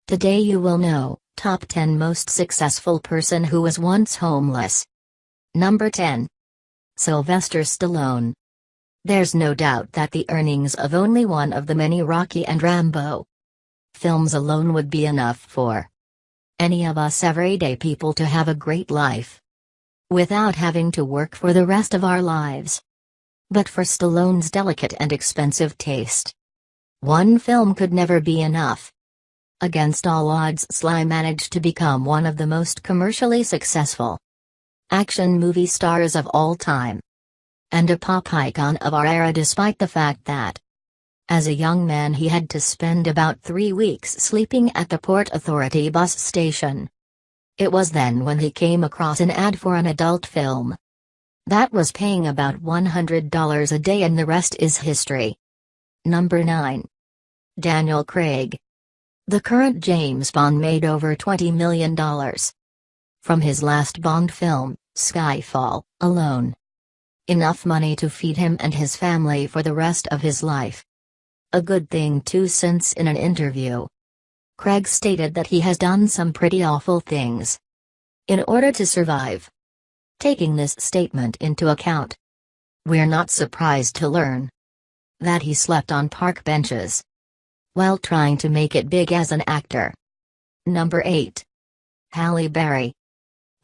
Today you will know, Top 10 Most Successful Person Who Was Once Homeless. Number 10. Sylvester Stallone. There's no doubt that the earnings of only one of the many Rocky and Rambo films alone would be enough for any of us everyday people to have a great life, without having to work for the rest of our lives. But for Stallone's delicate and expensive taste, one film could never be enough. Against all odds, Sly managed to become one of the most commercially successful action movie stars of all time, and a pop icon of our era, despite the fact that, as a young man, he had to spend about 3 weeks sleeping at the Port Authority bus station. It was then when he came across an ad for an adult film that was paying about $100 a day, and the rest is history. Number 9. Daniel Craig. The current James Bond made over $20 million from his last Bond film, Skyfall, alone. Enough money to feed him and his family for the rest of his life. A good thing too, since in an interview, Craig stated that he has done some pretty awful things in order to survive. Taking this statement into account, we're not surprised to learn that he slept on park benches while trying to make it big as an actor. Number 8. Halle Berry.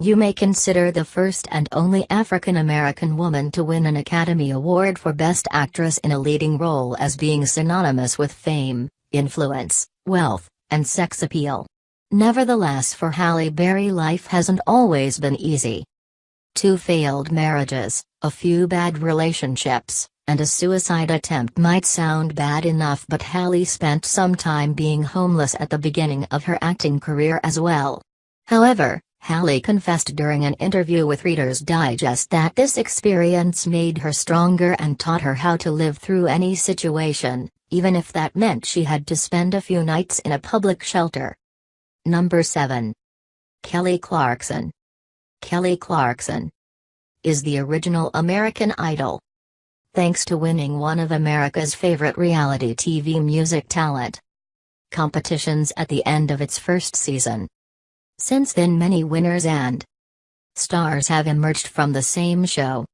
You may consider the first and only African-American woman to win an Academy Award for Best Actress in a leading role as being synonymous with fame, influence, wealth, and sex appeal. Nevertheless, for Halle Berry, life hasn't always been easy. 2 failed marriages, a few bad relationships, and a suicide attempt might sound bad enough, but Halle spent some time being homeless at the beginning of her acting career as well. However, Halle confessed during an interview with Reader's Digest that this experience made her stronger and taught her how to live through any situation, even if that meant she had to spend a few nights in a public shelter. Number 7. Kelly Clarkson. Kelly Clarkson is the original American Idol. Thanks to winning one of America's favorite reality TV music talent competitions at the end of its first season. Since then, many winners and stars have emerged from the same show,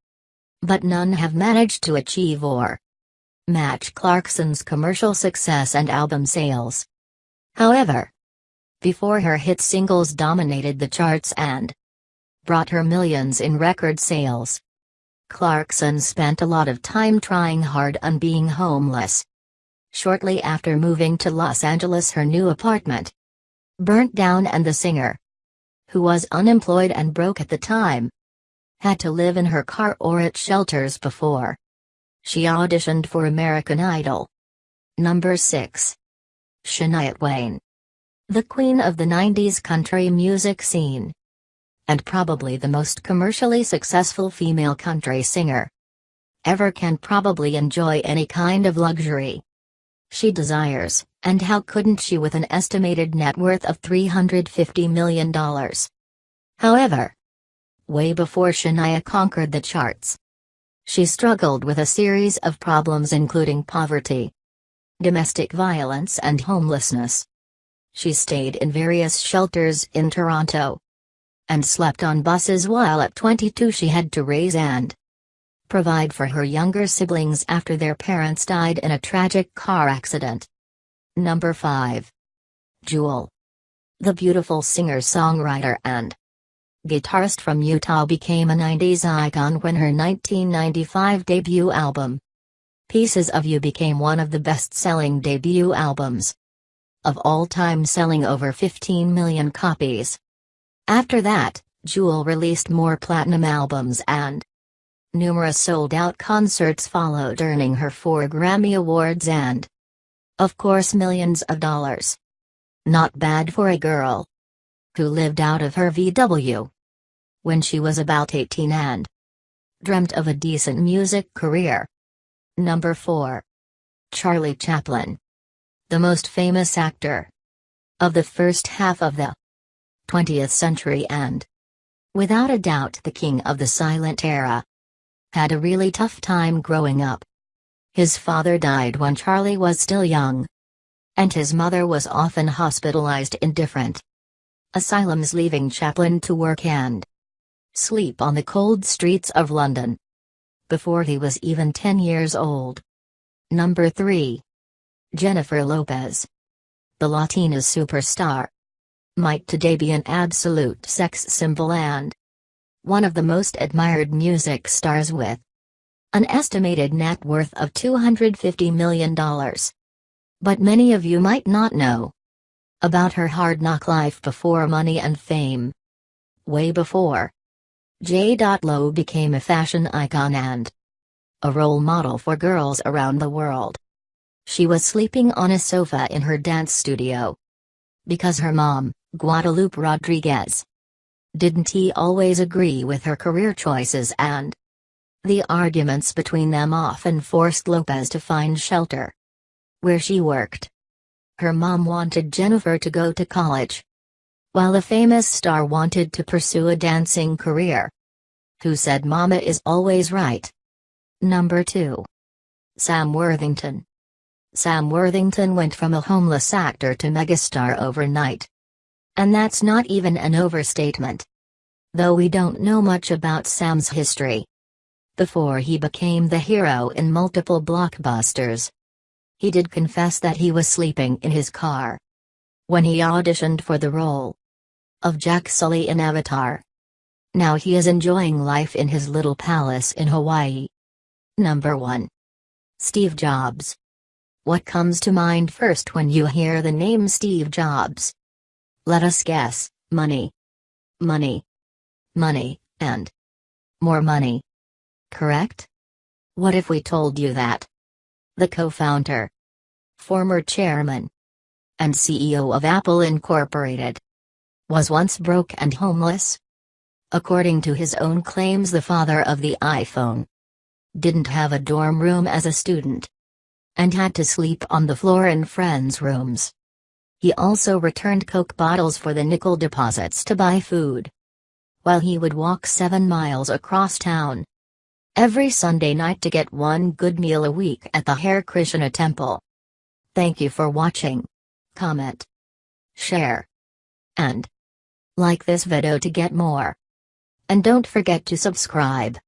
but none have managed to achieve or match Clarkson's commercial success and album sales. However, before her hit singles dominated the charts and brought her millions in record sales, Clarkson spent a lot of time trying hard on being homeless. Shortly after moving to Los Angeles, her new apartment burnt down, and the singer, who was unemployed and broke at the time, had to live in her car or at shelters before she auditioned for American Idol. Number 6. Shania Twain. The queen of the 90s country music scene, and probably the most commercially successful female country singer ever, can probably enjoy any kind of luxury she desires, and how couldn't she with an estimated net worth of $350 million. However, way before Shania conquered the charts, she struggled with a series of problems, including poverty, domestic violence, and homelessness. She stayed in various shelters in Toronto and slept on buses, while at 22 she had to raise and provide for her younger siblings after their parents died in a tragic car accident. Number 5. Jewel. The beautiful singer-songwriter and guitarist from Utah became a 90s icon when her 1995 debut album, Pieces of You, became one of the best-selling debut albums of all time, selling over 15 million copies. After that, Jewel released more platinum albums and numerous sold-out concerts followed, earning her 4 Grammy Awards and, of course, millions of dollars. Not bad for a girl who lived out of her VW when she was about 18 and dreamt of a decent music career. Number 4. Charlie Chaplin. The most famous actor of the first half of the 20th century and, without a doubt, the king of the silent era, had a really tough time growing up. His father died when Charlie was still young, and his mother was often hospitalized in different asylums, leaving Chaplin to work and sleep on the cold streets of London before he was even 10 years old. Number 3. Jennifer Lopez. The Latina superstar might today be an absolute sex symbol and one of the most admired music stars, with an estimated net worth of $250 million. But many of you might not know about her hard-knock life before money and fame. Way before J.Lo became a fashion icon and a role model for girls around the world, she was sleeping on a sofa in her dance studio because her mom, Guadalupe Rodriguez, didn't always agree with her career choices, and the arguments between them often forced Lopez to find shelter where she worked. Her mom wanted Jennifer to go to college, while the famous star wanted to pursue a dancing career. Who said mama is always right? Number 2. Sam Worthington. Sam Worthington went from a homeless actor to megastar overnight. And that's not even an overstatement. Though we don't know much about Sam's history. Before he became the hero in multiple blockbusters, he did confess that he was sleeping in his car when he auditioned for the role of Jack Sully in Avatar. Now he is enjoying life in his little palace in Hawaii. Number 1. Steve Jobs. What comes to mind first when you hear the name Steve Jobs? Let us guess: money. Money. Money, and more money. Correct? What if we told you that the co-founder, former chairman, and CEO of Apple Incorporated was once broke and homeless? According to his own claims, the father of the iPhone didn't have a dorm room as a student and had to sleep on the floor in friends' rooms. He also returned Coke bottles for the nickel deposits to buy food, while he would walk 7 miles across town every Sunday night to get one good meal a week at the Hare Krishna temple. Thank you for watching. Comment, share, and like this video to get more. And don't forget to subscribe.